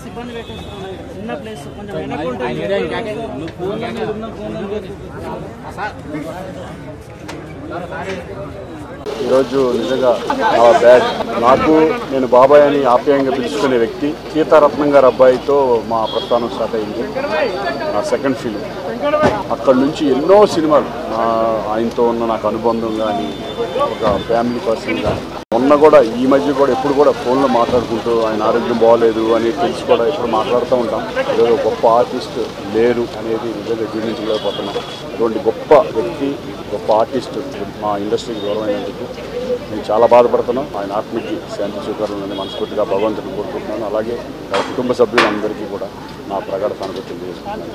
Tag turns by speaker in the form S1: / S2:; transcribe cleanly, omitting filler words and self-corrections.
S1: సిబ్బంది పెట్టేస్తున్నారు చిన్న ప్లేస్ కొంచెం
S2: ఈరోజు నిజంగా బ్యాడ్. నేను బాబాయ్ అని ఆప్యాయంగా పిలుచుకునే వ్యక్తి సీతారత్నం గారి అబ్బాయితో మా ప్రస్థానం స్టార్ట్ అయింది. నా సెకండ్ ఫిల్మ్. అక్కడి నుంచి ఎన్నో సినిమాలు ఆయనతో ఉన్న నాకు అనుబంధం కానీ ఒక ఫ్యామిలీ పర్సన్ కానీ కూడా ఈ మధ్య కూడా ఎప్పుడు కూడా ఫోన్లో మాట్లాడుకుంటూ ఆయన ఆరోగ్యం బాగోలేదు అని తెలిసి కూడా ఎప్పుడు మాట్లాడుతూ ఉంటాం. ఈరోజు గొప్ప ఆర్టిస్ట్ లేరు అనేది నిజంగా జీర్ణించలేకపోతున్నాం. అటువంటి గొప్ప వ్యక్తి గొప్ప ఆర్టిస్ట్ మా ఇండస్ట్రీకి దూరమైనందుకు నేను చాలా బాధపడుతున్నాను. ఆయన ఆత్మకి శాంతి స్వీకారాలని మనస్ఫూర్తిగా భగవంతుని కోరుకుంటున్నాను. అలాగే కుటుంబ సభ్యులందరికీ కూడా నా ప్రగాఢ సానుభూతి తెలియజేస్తున్నాను.